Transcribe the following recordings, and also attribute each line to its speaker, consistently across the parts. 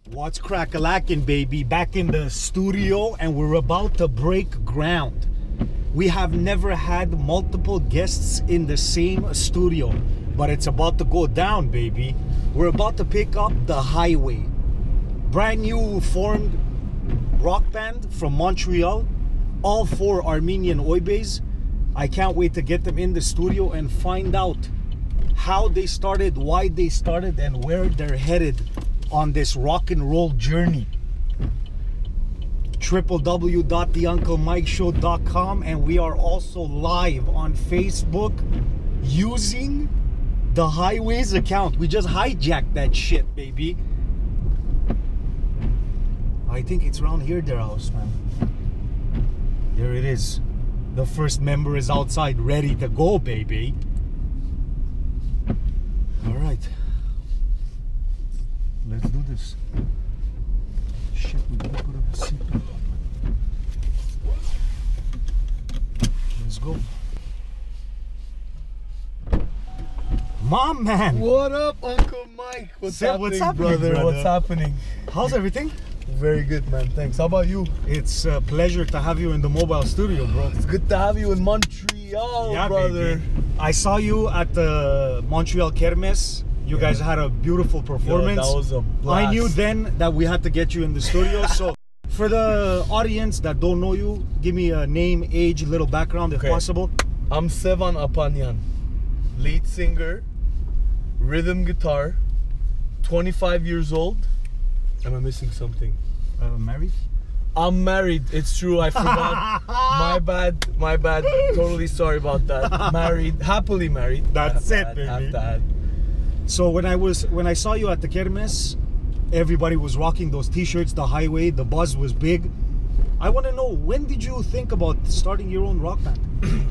Speaker 1: What's crack-a-lackin', baby? Back in the studio, and we're about to break ground. We have never had multiple guests in the same studio, but it's about to go down, baby. We're about to pick up the Highway. Brand new formed rock band from Montreal. All 4 Armenian Oibes. I can't wait to get them in the studio and find out how they started, why they started, and where they're headed on this rock and roll journey. www.theunclemikeshow.com, and we are also live on Facebook using the Highways account. We just hijacked that shit, baby. I think it's around here, their house, man. There it is. The first member is outside, ready to go, baby. All right. Let's do this. Shit, we gotta put up a seatbelt. Let's go. Mom, man.
Speaker 2: What up, Uncle Mike? What's happening, brother? What's happening?
Speaker 1: How's everything?
Speaker 2: Very good, man. Thanks. How about you?
Speaker 1: It's a pleasure to have you in the mobile studio, bro.
Speaker 2: It's good to have you in Montreal,
Speaker 1: yeah,
Speaker 2: brother.
Speaker 1: Baby. I saw you at the Montreal Kermesse. You guys had a beautiful performance.
Speaker 2: Yo, that was a blast.
Speaker 1: I knew then that we had to get you in the studio. So for the audience that don't know you, give me a name, age, little background if possible.
Speaker 2: I'm Sevan Apanyan, lead singer, rhythm guitar, 25 years old. Am I missing something?
Speaker 1: Married?
Speaker 2: I'm married. It's true. I forgot. My bad. My bad. Totally sorry about that. Married. Happily married.
Speaker 1: That's it, baby.
Speaker 2: Have to add.
Speaker 1: So when I saw you at the Kermesse, everybody was rocking those t-shirts, the Highway, the buzz was big. I want to know, when did you think about starting your own rock band?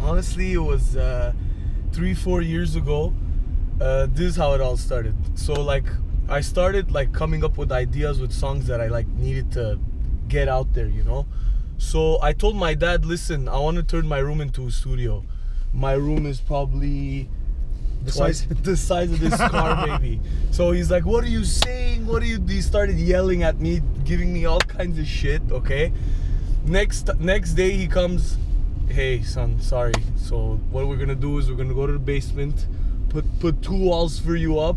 Speaker 2: Honestly, it was 3-4 years ago. This is how it all started. So like I started like coming up with ideas with songs that I like needed to get out there, you know. So I told my dad, listen, I want to turn my room into a studio. My room is probably the size of this car, baby. So he's like, what are you saying? What are you? He started yelling at me, giving me all kinds of shit. Okay. Next day he comes, hey son, sorry. So what we're gonna do is we're gonna go to the basement, put 2 walls for you up,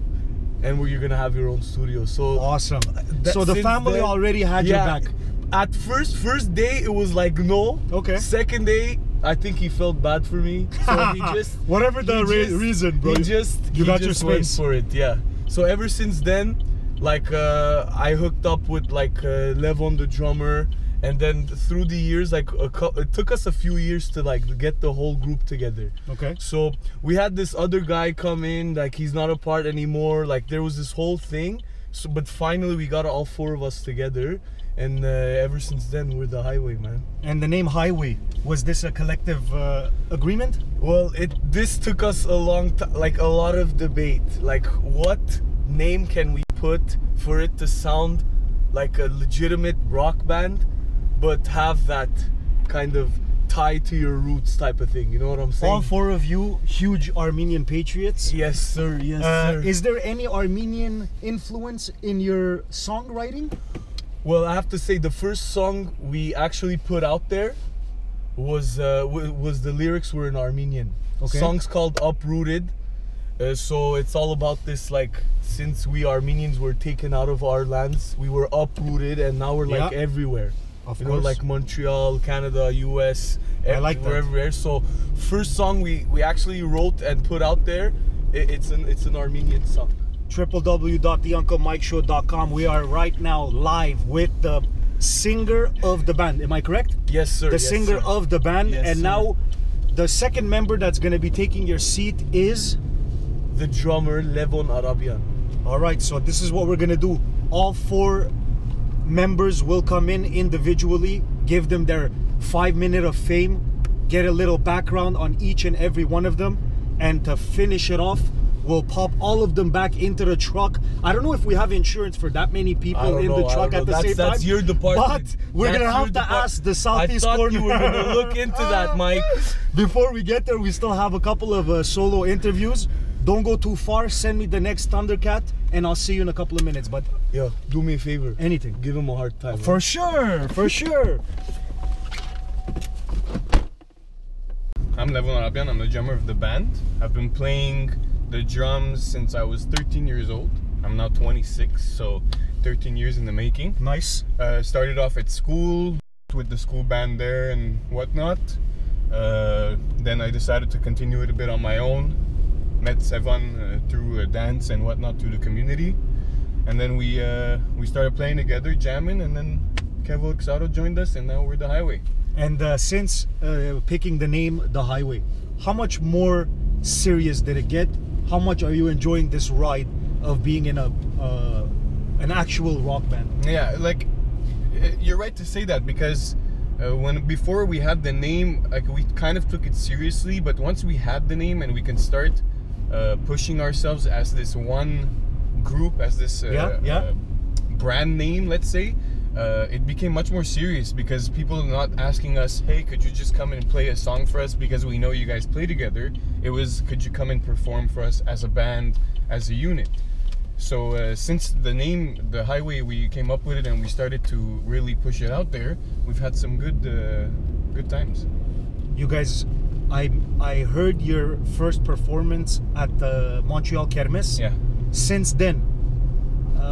Speaker 2: and you're gonna have your own studio. So
Speaker 1: awesome. So the family already had your back.
Speaker 2: At first day it was like no.
Speaker 1: Okay.
Speaker 2: Second day, I think he felt bad for me, so he just
Speaker 1: whatever the reason, bro.
Speaker 2: You got your space went for it, yeah. So ever since then, like I hooked up with like Levon the drummer, And then through the years, like it took us a few years to like get the whole group together.
Speaker 1: Okay.
Speaker 2: So we had this other guy come in, like he's not a part anymore. Like there was this whole thing. So, but finally we got all four of us together, and ever since then we're the Highway, man.
Speaker 1: And the name Highway, was this a collective agreement?
Speaker 2: Well, this took us a long time, like a lot of debate. Like what name can we put for it to sound like a legitimate rock band, but have that kind of tie to your roots type of thing, you know what I'm saying?
Speaker 1: All four of you huge Armenian patriots.
Speaker 2: Yes, sir. Yes, sir.
Speaker 1: Is there any Armenian influence in your songwriting?
Speaker 2: Well, I have to say the first song we actually put out there was the lyrics were in Armenian.
Speaker 1: Okay.
Speaker 2: Song's called Uprooted. So it's all about this, like, since we Armenians were taken out of our lands, we were uprooted, and now we're like everywhere.
Speaker 1: Of
Speaker 2: you
Speaker 1: course.
Speaker 2: know, like Montreal, Canada, US,
Speaker 1: I like that.
Speaker 2: everywhere. So first song we actually wrote and put out there, it's an Armenian song.
Speaker 1: www.theunclemikeshow.com. We are right now live with the singer of the band. Am I correct?
Speaker 2: Yes, sir.
Speaker 1: The singer of the band.
Speaker 2: Yes,
Speaker 1: and
Speaker 2: sir.
Speaker 1: now the second member that's going to be taking your seat is
Speaker 2: the drummer Levon Arabian.
Speaker 1: all right, so this is what we're going to do. All four members will come in individually, give them their 5 minutes of fame, get a little background on each and every one of them, and to finish it off, we'll pop all of them back into the truck. I don't know if we have insurance for that many people in the truck at the same time.
Speaker 2: That's your department.
Speaker 1: But we're going to have to ask the Southeast
Speaker 2: I thought
Speaker 1: corner.
Speaker 2: you were going to look into that, Mike.
Speaker 1: Before we get there, we still have a couple of solo interviews. Don't go too far. Send me the next Thundercat, and I'll see you in a couple of minutes. But
Speaker 2: Yo, do me a favor.
Speaker 1: anything.
Speaker 2: Give him a hard time.
Speaker 1: For sure, for sure.
Speaker 3: I'm Levon Arabian, I'm the drummer of the band. I've been playing the drums since I was 13 years old. I'm now 26, so 13 years in the making.
Speaker 1: Nice.
Speaker 3: Started off at school with the school band there and whatnot. Then I decided to continue it a bit on my own. Met Sevan through dance and whatnot through the community. And then we started playing together, jamming, and then Kevo Xaro joined us, and now we're the Highway.
Speaker 1: And since picking the name The Highway, how much more serious did it get? How much are you enjoying this ride of being in an actual rock band?
Speaker 3: Yeah, like you're right to say that, because before we had the name, like we kind of took it seriously, but once we had the name and we can start pushing ourselves as this one group, as this brand name, let's say, it became much more serious, because people are not asking us, hey, could you just come and play a song for us because we know you guys play together. It was, could you come and perform for us as a band, as a unit. So since the name, The Highway, we came up with it and we started to really push it out there, we've had some good times.
Speaker 1: You guys, I heard your first performance at the Montreal Kermesse.
Speaker 3: Yeah.
Speaker 1: Since then,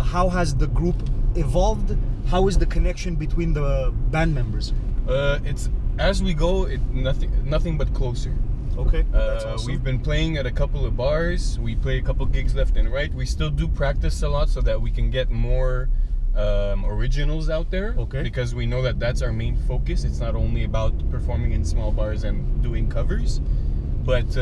Speaker 1: how has the group evolved? How is the connection between the band members?
Speaker 3: It's as we go, nothing but closer.
Speaker 1: Okay, that's awesome.
Speaker 3: We've been playing at a couple of bars. We play a couple gigs left and right. We still do practice a lot so that we can get more originals out there.
Speaker 1: Okay.
Speaker 3: Because we know that that's our main focus. It's not only about performing in small bars and doing covers, but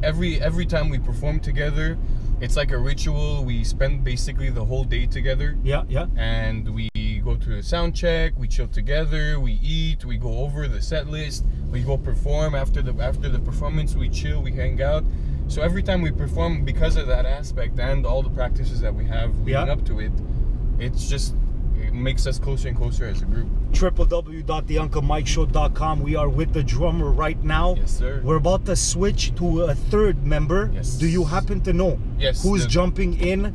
Speaker 3: every time we perform together, it's like a ritual. We spend basically the whole day together.
Speaker 1: Yeah, yeah.
Speaker 3: And we go to a sound check, we chill together, we eat, we go over the set list, we go perform. After the performance, we chill, we hang out. So every time we perform, because of that aspect and all the practices that we have leading up to it, it makes us closer and closer as a group.
Speaker 1: www.theunclemikeshow.com. We are with the drummer right now.
Speaker 3: Yes, sir.
Speaker 1: We're about to switch to a third member.
Speaker 3: Yes.
Speaker 1: Do you happen to know who's jumping in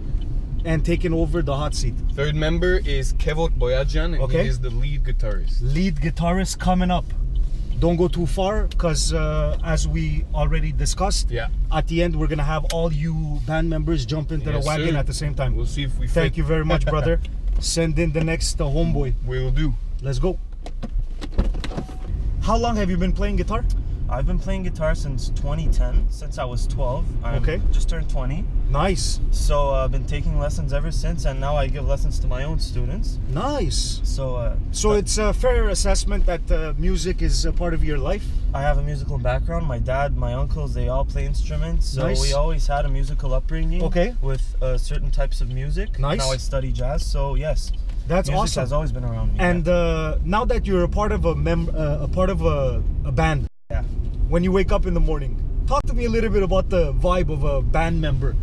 Speaker 1: and taking over the hot seat?
Speaker 3: Third member is Kevo Boyajan, and he is the lead guitarist.
Speaker 1: Lead guitarist coming up. Don't go too far, because as we already discussed, at the end we're gonna have all you band members jump into the wagon at the same time.
Speaker 3: We'll see if we fit.
Speaker 1: Thank you very much, brother. Send in the next homeboy.
Speaker 3: We will do.
Speaker 1: Let's go. How long have you been playing guitar?
Speaker 4: I've been playing guitar since 2010, since I was 12.
Speaker 1: Okay.
Speaker 4: Just turned 20.
Speaker 1: Nice.
Speaker 4: So I've been taking lessons ever since, and now I give lessons to my own students.
Speaker 1: Nice.
Speaker 4: So
Speaker 1: It's a fair assessment that music is a part of your life.
Speaker 4: I have a musical background. My dad, my uncles, they all play instruments. So
Speaker 1: Nice.
Speaker 4: we always had a musical upbringing.
Speaker 1: Okay.
Speaker 4: With certain types of music.
Speaker 1: Nice.
Speaker 4: Now I study jazz. So yes,
Speaker 1: That's
Speaker 4: music
Speaker 1: awesome.
Speaker 4: has always been around me.
Speaker 1: And now that you're a part of a band,
Speaker 4: yeah.
Speaker 1: when you wake up in the morning, talk to me a little bit about the vibe of a band member.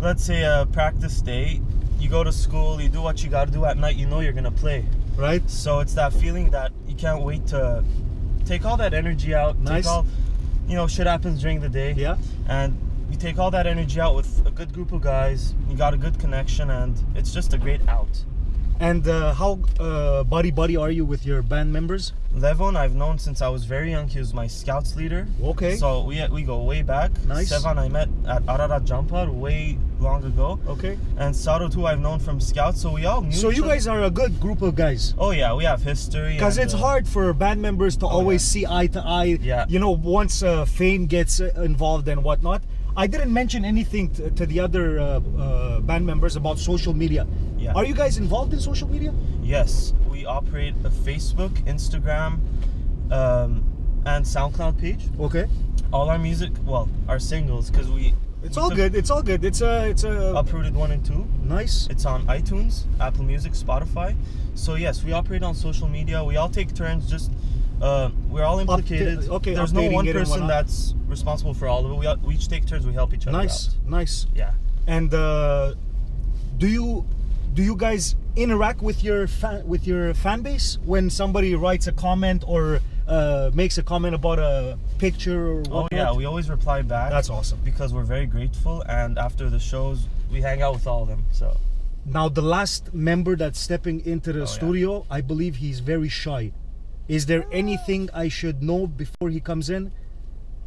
Speaker 4: Let's say a practice day. You go to school. You do what you got to do at night. You know you're gonna play.
Speaker 1: Right?
Speaker 4: So it's that feeling that you can't wait to take all that energy out.
Speaker 1: Nice.
Speaker 4: Take all, shit happens during the day.
Speaker 1: Yeah.
Speaker 4: And you take all that energy out with a good group of guys. You got a good connection, and it's just a great out.
Speaker 1: And how buddy are you with your band members?
Speaker 4: Levon, I've known since I was very young. He was my scouts leader.
Speaker 1: Okay.
Speaker 4: So we go way back.
Speaker 1: Nice.
Speaker 4: Sevan, I met at Ararat Jampar way long ago.
Speaker 1: Okay.
Speaker 4: And Saro too, I've known from scouts. So we all knew.
Speaker 1: So
Speaker 4: each
Speaker 1: you
Speaker 4: other.
Speaker 1: guys are a good group of guys.
Speaker 4: Oh yeah, we have history.
Speaker 1: Because
Speaker 4: and,
Speaker 1: it's hard for band members to always see eye to eye.
Speaker 4: Yeah.
Speaker 1: Once fame gets involved and whatnot. I didn't mention anything to the other band members about social media.
Speaker 4: Yeah.
Speaker 1: Are you guys involved in social media?
Speaker 4: Yes, we operate a Facebook, Instagram, and SoundCloud page.
Speaker 1: Okay.
Speaker 4: All our music, our singles, because
Speaker 1: It's all good. It's all good. It's a
Speaker 4: Uprooted 1 and 2.
Speaker 1: nice.
Speaker 4: It's on iTunes, Apple Music, Spotify. So yes, we operate on social media. We all take turns. Just we're all implicated. There's no one person that's responsible for all of it. We each take turns. We help each other out.
Speaker 1: Nice.
Speaker 4: Yeah.
Speaker 1: And do you guys interact with your fan base when somebody writes a comment or makes a comment about a picture or whatnot?
Speaker 4: Oh yeah, we always reply back.
Speaker 1: That's awesome.
Speaker 4: Because we're very grateful, and after the shows, we hang out with all of them. So
Speaker 1: Now the last member that's stepping into the studio, I believe he's very shy. Is there anything I should know before he comes in?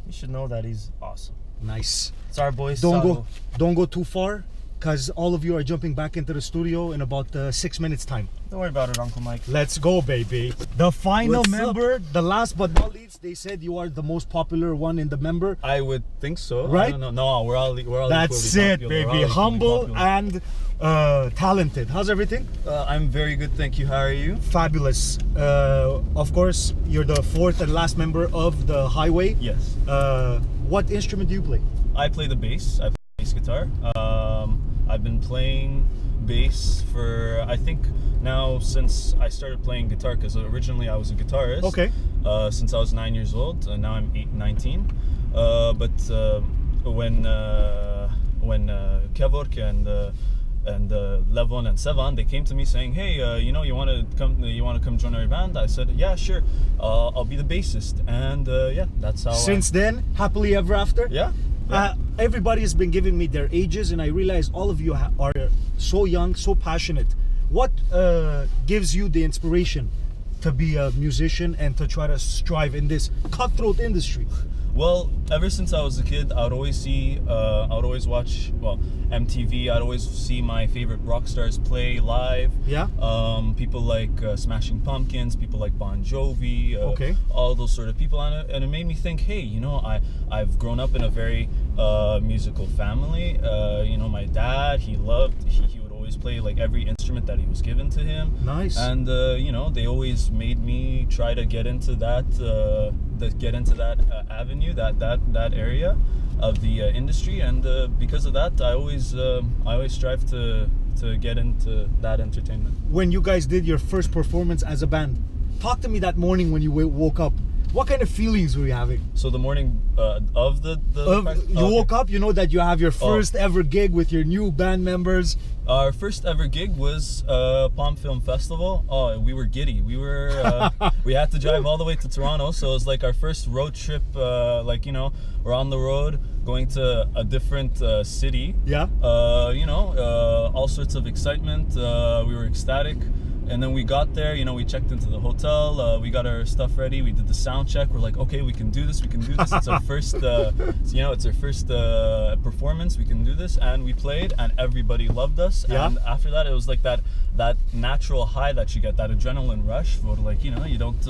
Speaker 4: you should know that he's awesome.
Speaker 1: Nice.
Speaker 4: It's our boy.
Speaker 1: Don't go too far, because all of you are jumping back into the studio in about 6 minutes time.
Speaker 4: Don't worry about it, Uncle Mike.
Speaker 1: Let's go, baby. The final
Speaker 3: What's
Speaker 1: member, the last but not least, they said you are the most popular one in the member.
Speaker 3: I would think so.
Speaker 1: Right?
Speaker 3: I don't know. No, we're all
Speaker 1: That's
Speaker 3: equally
Speaker 1: it,
Speaker 3: popular. We're all
Speaker 1: baby.
Speaker 3: equally
Speaker 1: Humble
Speaker 3: popular.
Speaker 1: and talented. How's everything?
Speaker 3: I'm very good, thank you. How are you?
Speaker 1: Fabulous. Of course, you're the fourth and last member of the Highway.
Speaker 3: Yes.
Speaker 1: What instrument do you play?
Speaker 3: I play the bass. I play bass guitar. I've been playing bass for, I think, now since I started playing guitar, because originally I was a guitarist.
Speaker 1: Okay.
Speaker 3: Since I was 9 years old, and now I'm 19. But when Kevork and Levon and Sevan, they came to me saying, "Hey, you want to come join our band?" I said, "Yeah, sure. I'll be the bassist." And that's how.
Speaker 1: Since then, happily ever after.
Speaker 3: Yeah.
Speaker 1: Everybody has been giving me their ages, and I realize all of you are so young, so passionate. What gives you the inspiration to be a musician and to try to strive in this cutthroat industry?
Speaker 3: Well, ever since I was a kid, I would always watch, MTV. I'd always see my favorite rock stars play live.
Speaker 1: Yeah.
Speaker 3: People like Smashing Pumpkins, people like Bon Jovi,
Speaker 1: Okay.
Speaker 3: all those sort of people, and it made me think, hey, I've grown up in a very musical family. My dad, he would always play like every instrument that he was given to him.
Speaker 1: Nice.
Speaker 3: And they always made me try to get into that avenue, that area of the industry, and because of that, I always strive to get into that entertainment.
Speaker 1: When you guys did your first performance as a band, talk to me that morning when you woke up. What kind of feelings were you having?
Speaker 3: So the morning of the
Speaker 1: You woke up, you know that you have your first ever gig with your new band members.
Speaker 3: Our first ever gig was Palm Film Festival. Oh, we were giddy. We were we had to drive all the way to Toronto, so it was like our first road trip. We're on the road going to a different city.
Speaker 1: Yeah.
Speaker 3: All sorts of excitement. We were ecstatic. And then we got there, we checked into the hotel, we got our stuff ready, we did the sound check, we're like, okay, we can do this. It's our first, it's our first performance, we can do this. And we played, and everybody loved us.
Speaker 1: Yeah.
Speaker 3: And after that, it was like that natural high that you get, that adrenaline rush, where like, you don't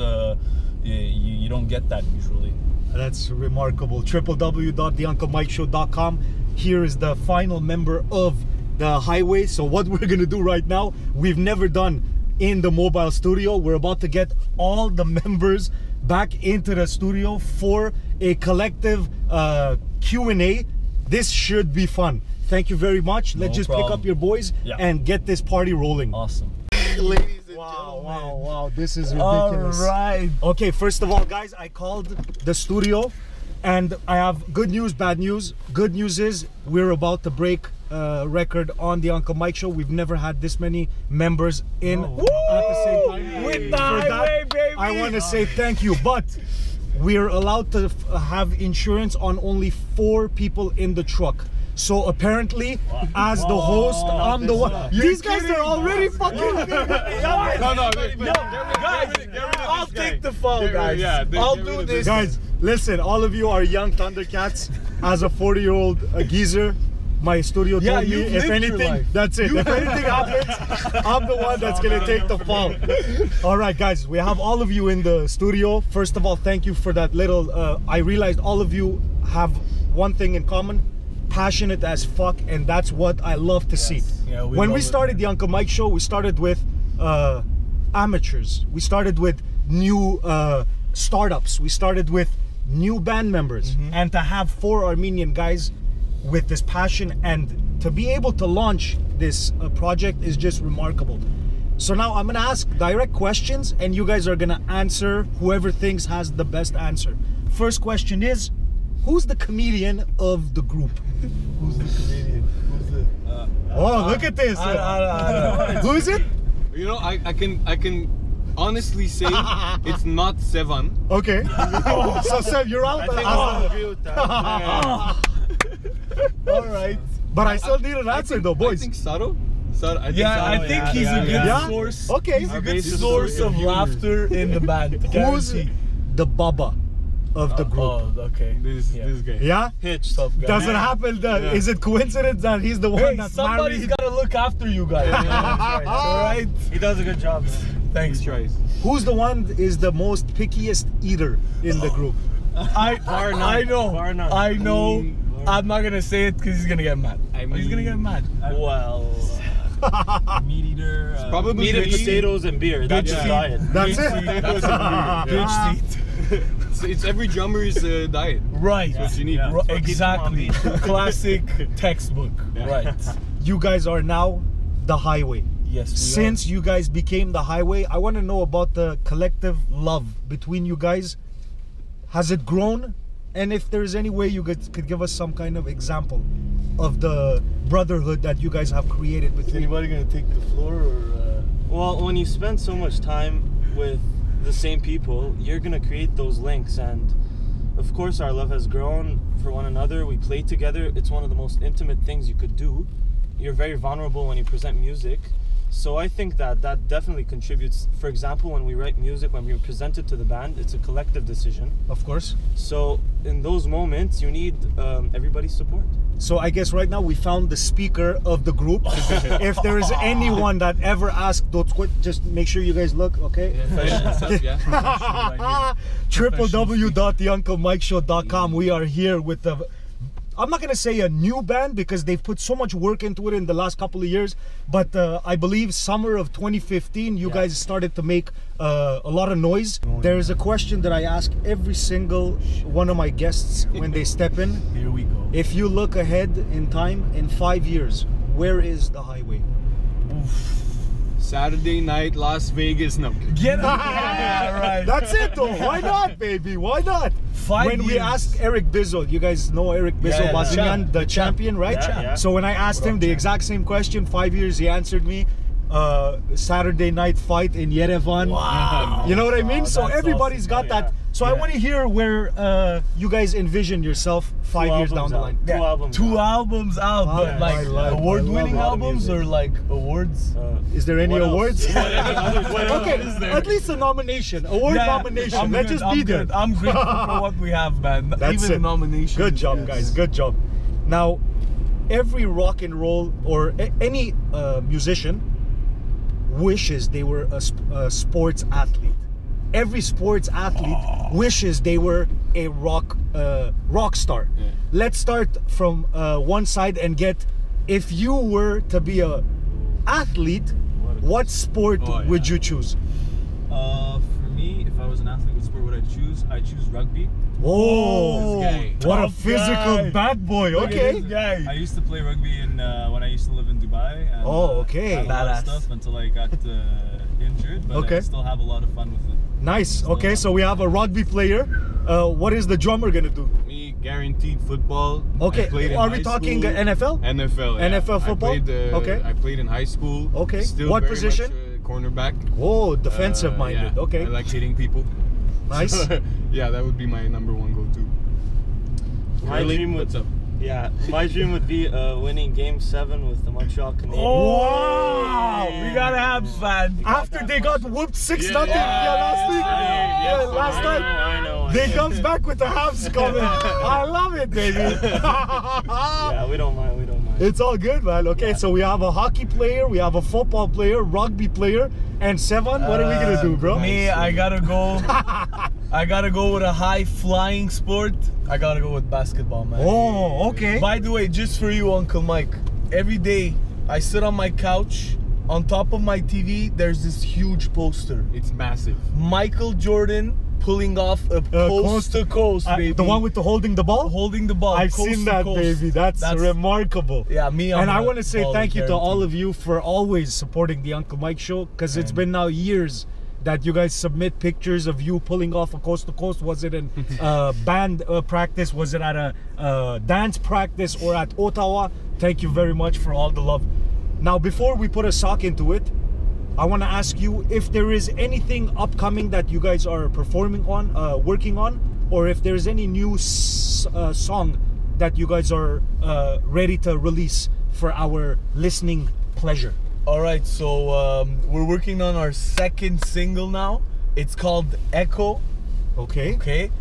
Speaker 3: get that usually.
Speaker 1: That's remarkable. www.theunclemikeshow.com. Here is the final member of the highway. So what we're gonna do right now, we've never done in the mobile studio. We're about to get all the members back into the studio for a collective Q&A. This should be fun. Thank you very much. Let's just pick up your boys and get this party rolling.
Speaker 4: Awesome.
Speaker 2: Ladies and
Speaker 1: Wow, this is ridiculous.
Speaker 2: All right.
Speaker 1: Okay, first of all, guys, I called the studio and I have good news, bad news. Good news is we're about to break record on the Uncle Mike Show. We've never had this many members in at the same time.
Speaker 2: With the highway, baby.
Speaker 1: I want to say thank you, but we're allowed to have insurance on only 4 people in the truck. So apparently, as the host, I'm the one. These guys are already fucking.
Speaker 3: No,
Speaker 2: Guys, I'll take the phone, guys. I'll do this.
Speaker 1: Guys, listen, all of you are young Thundercats. As a 40-year-old geezer, my studio told me, if anything, that's it. If anything happens, I'm the one that's gonna take the fall. All right, guys, we have all of you in the studio. First of all, thank you for that little. I realized all of you have one thing in common: passionate as fuck, and that's what I love to see.
Speaker 2: Yeah,
Speaker 1: when we started the Uncle Mike Show, we started with amateurs. We started with new startups. We started with new band members, and to have 4 Armenian guys with this passion and to be able to launch this project is just remarkable. So now I'm gonna ask direct questions and you guys are gonna answer whoever thinks has the best answer. First question is, who's the comedian of the group?
Speaker 2: Who's the comedian? Who's the?
Speaker 1: Oh, look at this. Who is it?
Speaker 3: You know, I can honestly say it's not Sevan.
Speaker 1: Okay. So Seb, you're out.
Speaker 4: I think I'll agree with that.
Speaker 2: All right.
Speaker 1: But I still need an answer though, boys.
Speaker 3: I think Saro.
Speaker 2: I think he's a good source.
Speaker 1: Okay.
Speaker 2: He's a good source of laughter in the band.
Speaker 1: Who's the Baba of the group?
Speaker 2: Oh, okay.
Speaker 3: This guy.
Speaker 1: Yeah?
Speaker 2: Hitch. Tough guy.
Speaker 1: Does it happen? Is it coincidence that he's the one that's
Speaker 2: somebody's
Speaker 1: married?
Speaker 2: gotta look after you guys. All right.
Speaker 4: He does a good job.
Speaker 2: Thanks.
Speaker 3: Tries.
Speaker 1: Who's the one is the most pickiest eater in the group?
Speaker 2: I know. I'm not gonna say it because he's gonna get mad. He's gonna get mad.
Speaker 4: Well,
Speaker 5: Meat eater.
Speaker 3: Probably
Speaker 4: meat and potatoes and beer. That's his diet.
Speaker 1: That's it.
Speaker 2: Bitch seat.
Speaker 3: It's every drummer's diet.
Speaker 2: Right.
Speaker 3: That's what you need.
Speaker 2: Exactly. Classic textbook. Right.
Speaker 1: You guys are now the highway.
Speaker 2: Yes.
Speaker 1: Since you guys became the highway, I want to know about the collective love between you guys. Has it grown? And if there's any way you could give us some kind of example of the brotherhood that you guys have created
Speaker 2: Is
Speaker 1: between.
Speaker 2: anybody gonna take the floor or?
Speaker 4: Well, when you spend so much time with the same people, you're gonna create those links, and of course our love has grown for one another. We play together. It's one of the most intimate things you could do. You're very vulnerable when you present music. So I think that definitely contributes. For example, when we write music, when we present it to the band, it's a collective decision.
Speaker 1: Of course.
Speaker 4: So in those moments, you need everybody's support.
Speaker 1: So I guess right now we found the speaker of the group. If there is anyone that ever asked, just make sure you guys look, okay? www.theunclemikeshow.com. We are here with the, I'm not gonna say a new band because they've put so much work into it in the last couple of years, but I believe summer of 2015 you guys started to make a lot of noise. There is a question that I ask every single one of my guests when they step in.
Speaker 2: Here we go.
Speaker 1: If you look ahead in time, in 5 years, where is the highway?
Speaker 3: Saturday night, Las Vegas. No.
Speaker 2: Get up. Yeah, right.
Speaker 1: That's it though. Why not, baby? Why not?
Speaker 2: 5
Speaker 1: when we
Speaker 2: years.
Speaker 1: asked Eric Bizzle, you guys know Eric Bizzle, Bazinian, the champion, right?
Speaker 4: Yeah.
Speaker 1: So when I asked him the exact same question, 5 years, he answered me, Saturday night fight in Yerevan.
Speaker 2: Wow.
Speaker 1: You know what I mean? So
Speaker 2: that's
Speaker 1: everybody's
Speaker 2: awesome.
Speaker 1: got that. So I want to hear where you guys envision yourself 5 years down the line.
Speaker 4: Two albums
Speaker 2: out, but like award-winning
Speaker 1: I love
Speaker 2: albums or like awards?
Speaker 1: Is there any
Speaker 4: What else?
Speaker 1: awards?
Speaker 4: What else
Speaker 1: Okay,
Speaker 4: is there?
Speaker 1: at least a nomination, award nomination. Let's just be there.
Speaker 2: I'm grateful for what we have, man.
Speaker 1: That's
Speaker 2: Even
Speaker 1: it.
Speaker 2: a nomination.
Speaker 1: Good job, guys. Good job. Now, every rock and roll or any musician wishes they were a sports athlete. Every sports athlete wishes they were a rock star.
Speaker 3: Yeah.
Speaker 1: Let's start from one side and get, if you were to be a athlete, what sport would you choose?
Speaker 5: For me, if I was an athlete, what sport would I choose? I choose rugby.
Speaker 1: Oh, what a physical bad boy. Okay.
Speaker 5: I used to play rugby when I used to live in Dubai. And,
Speaker 1: okay.
Speaker 5: had a lot of stuff until I got injured, but I still have a lot of fun with it.
Speaker 1: Nice. Okay, so we have a rugby player. What is the drummer gonna do?
Speaker 3: Me, guaranteed football.
Speaker 1: Okay, are we talking NFL?
Speaker 3: NFL. Yeah.
Speaker 1: NFL football?
Speaker 3: I played in high school.
Speaker 1: Okay.
Speaker 3: Still
Speaker 1: What
Speaker 3: very
Speaker 1: position?
Speaker 3: Much, cornerback.
Speaker 1: Oh, defensive minded.
Speaker 3: Yeah.
Speaker 1: Okay.
Speaker 3: I like hitting people.
Speaker 1: Nice.
Speaker 3: Yeah, that would be my number one go-to.
Speaker 4: My dream would,
Speaker 3: what's up?
Speaker 4: Yeah, my dream would be winning Game 7 with the Montreal Canadiens.
Speaker 1: Oh, wow!
Speaker 2: We gotta have fun.
Speaker 1: After they got whooped 6-0 last week. Last time.
Speaker 4: I know.
Speaker 1: They comes back with the Habs coming. I love it, baby.
Speaker 4: Yeah, we don't mind.
Speaker 1: It's all good, man. Okay, so we have a hockey player, we have a football player, rugby player, and Sevan. What are we gonna do, bro?
Speaker 2: Me, I gotta go. I gotta go with a high flying sport. I gotta go with basketball, man.
Speaker 1: Oh, okay.
Speaker 2: By the way, just for you, Uncle Mike, every day I sit on my couch. On top of my TV, there's this huge poster.
Speaker 3: It's massive.
Speaker 2: Michael Jordan pulling off a coast to coast, baby.
Speaker 1: The one with the holding the ball?
Speaker 2: Holding the ball.
Speaker 1: I've
Speaker 2: coast
Speaker 1: seen
Speaker 2: to
Speaker 1: that,
Speaker 2: coast.
Speaker 1: baby. That's remarkable.
Speaker 2: Yeah, me.
Speaker 1: And I want to say thank you to all of you for always supporting the Uncle Mike Show, because it's been now years that you guys submit pictures of you pulling off a coast to coast. Was it in band practice? Was it at a dance practice or at Ottawa? Thank you very much for all the love. Now, before we put a sock into it, I want to ask you if there is anything upcoming that you guys are performing on, working on, or if there's any new song that you guys are ready to release for our listening pleasure.
Speaker 2: All right, so we're working on our second single now. It's called Echo.
Speaker 1: Okay.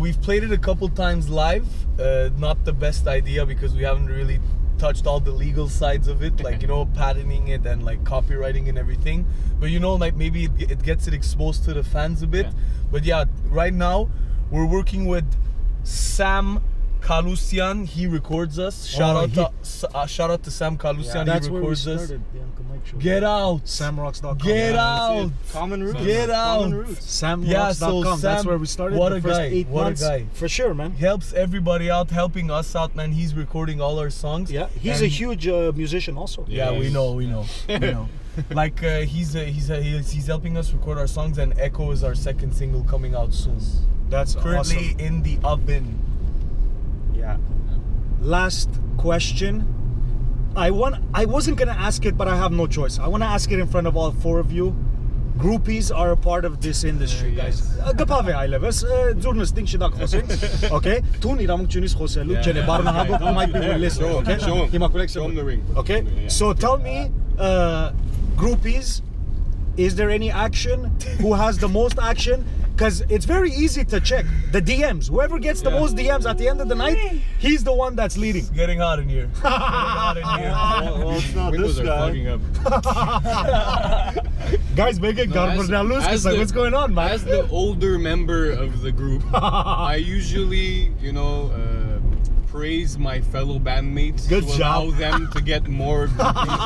Speaker 2: We've played it a couple times live. Not the best idea because we haven't really touched all the legal sides of it, like, you know, patenting it and like copywriting and everything. But you know, like maybe it gets it exposed to the fans a bit.
Speaker 3: Yeah.
Speaker 2: But yeah, right now we're working with Sam Kalusian. He records us. Shout out to Sam Kalusian.
Speaker 1: That's
Speaker 2: he
Speaker 1: where we
Speaker 2: records
Speaker 1: started
Speaker 2: us.
Speaker 1: the Uncle Mike Show.
Speaker 2: Get out.
Speaker 1: Samrocks.com.
Speaker 2: Get out.
Speaker 4: Common roots.
Speaker 2: Get out.
Speaker 4: Common roots.
Speaker 1: Samrocks.com. That's where we started.
Speaker 2: What
Speaker 1: the
Speaker 2: a
Speaker 1: first
Speaker 2: guy.
Speaker 1: 8
Speaker 2: What
Speaker 1: months.
Speaker 2: a guy.
Speaker 1: For sure, man.
Speaker 2: He helps everybody out, helping us out, man. He's recording all our songs.
Speaker 1: Yeah, he's a huge musician also.
Speaker 2: Yeah, we know. We know. Like he's helping us record our songs, and Echo is our second single coming out soon.
Speaker 1: That's
Speaker 2: Currently
Speaker 1: awesome.
Speaker 2: in the oven.
Speaker 4: Yeah.
Speaker 1: Last question. I wasn't gonna ask it, but I have no choice. I want to ask it in front of all 4 of you. Groupies are a part of this industry, guys. Gapave aileves, journalistic shidak khosin. Okay? Tuni ramuk chunis khoselu, jene barna hago might be listening. Okay?
Speaker 3: Show him the ring.
Speaker 1: Okay? So tell me, groupies, is there any action? Who has the most action? Because it's very easy to check the DMs. Whoever gets the most DMs at the end of the night, he's the one that's leading.
Speaker 2: It's getting hot in here.
Speaker 4: Well, it's not
Speaker 3: Windows
Speaker 4: this
Speaker 3: are
Speaker 4: guy.
Speaker 3: fogging up.
Speaker 1: Guys, making what's going on, man?
Speaker 3: As the older member of the group, I usually, you know, praise my fellow bandmates
Speaker 1: Good
Speaker 3: to
Speaker 1: job.
Speaker 3: allow them to get more.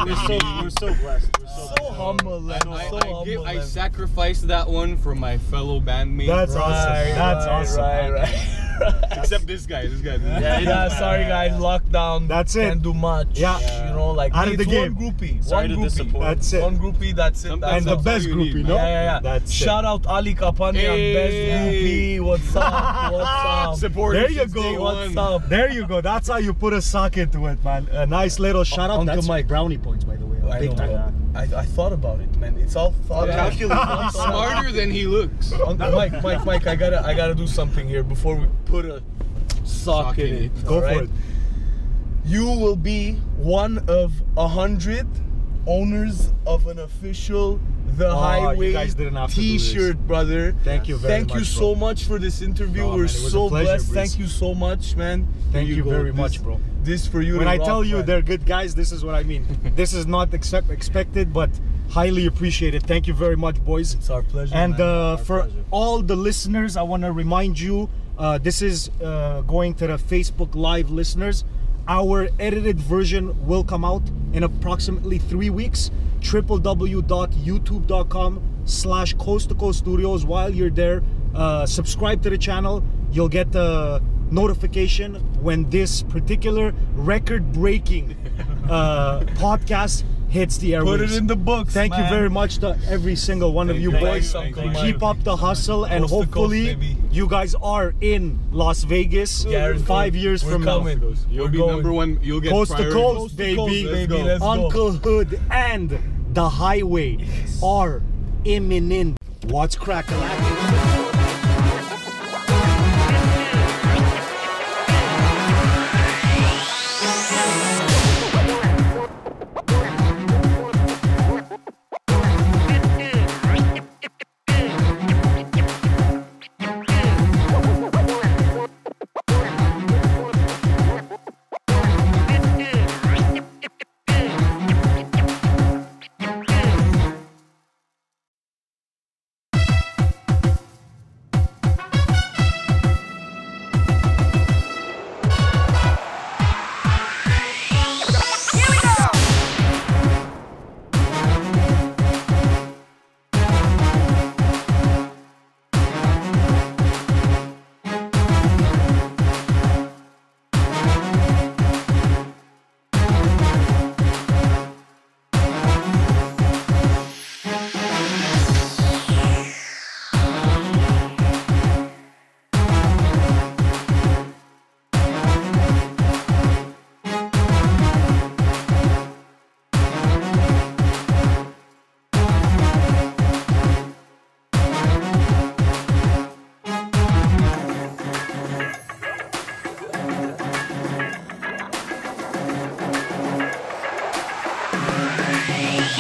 Speaker 4: We're so blessed.
Speaker 2: So humble and so humble.
Speaker 3: I sacrifice that one for my fellow bandmates.
Speaker 1: That's awesome. That's awesome.
Speaker 2: Right.
Speaker 3: Except this guy.
Speaker 2: Yeah, sorry guys, lockdown.
Speaker 1: That's it.
Speaker 2: Can't do much.
Speaker 1: Yeah.
Speaker 2: You know, like
Speaker 1: Out of
Speaker 2: it's
Speaker 1: the game.
Speaker 2: one groupie.
Speaker 4: Sorry
Speaker 2: one
Speaker 4: to
Speaker 2: groupie.
Speaker 4: disappoint.
Speaker 1: That's it.
Speaker 2: One groupie, that's it.
Speaker 3: And
Speaker 2: That's
Speaker 1: And the
Speaker 2: all.
Speaker 1: best
Speaker 3: you
Speaker 1: groupie,
Speaker 3: need,
Speaker 1: no?
Speaker 2: Yeah.
Speaker 1: That's
Speaker 2: Shout out Ali Kapani, best groupie. What's up? What's up?
Speaker 3: Support.
Speaker 1: There you go.
Speaker 2: What's up?
Speaker 1: There you go. That's how you put a sock into it, man. A nice little shout out.
Speaker 2: Uncle
Speaker 1: That's
Speaker 2: Mike.
Speaker 1: brownie points, by the way.
Speaker 2: I
Speaker 1: Big
Speaker 2: know,
Speaker 1: time.
Speaker 2: man. I thought about it, man. It's all thought out.
Speaker 3: He's smarter than he looks.
Speaker 2: Uncle Mike, I gotta do something here before we put a sock in it.
Speaker 1: Go for it.
Speaker 2: You will be one of 100 owners of an official The
Speaker 1: you
Speaker 2: Highway
Speaker 1: guys didn't have to do this.
Speaker 2: T-shirt, brother.
Speaker 1: Thank you very much.
Speaker 2: Thank you
Speaker 1: bro.
Speaker 2: so much for this interview.
Speaker 1: No,
Speaker 2: We're
Speaker 1: man, it was a
Speaker 2: so
Speaker 1: pleasure,
Speaker 2: blessed.
Speaker 1: Breeze.
Speaker 2: Thank you so much, man.
Speaker 1: Thank
Speaker 2: Here
Speaker 1: you
Speaker 2: go.
Speaker 1: very much, bro.
Speaker 2: This for you.
Speaker 1: When
Speaker 2: to
Speaker 1: I
Speaker 2: rock,
Speaker 1: tell you
Speaker 2: man.
Speaker 1: they're good guys, this is what I mean. This is not expected, but highly appreciated. Thank you very much, boys.
Speaker 2: It's our pleasure.
Speaker 1: And
Speaker 2: man.
Speaker 1: for all the listeners, I want to remind you, This is going to the Facebook Live listeners. Our edited version will come out in approximately 3 weeks. www.youtube.com/Coast to Coast Studios. While you're there, subscribe to the channel. You'll get the notification when this particular record-breaking podcast hits the airwaves.
Speaker 2: Put it in the books.
Speaker 1: Thank you very much to every single one of you boys. Keep up the hustle, and hopefully you guys are in Las Vegas 5 years from now.
Speaker 3: You'll be number one. You'll get
Speaker 1: Coast to coast, baby.
Speaker 2: Let's go.
Speaker 1: Uncle Hood and the highway are imminent. What's cracking?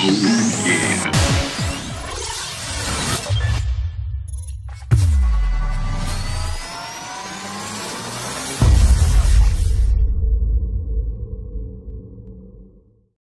Speaker 6: Yeah.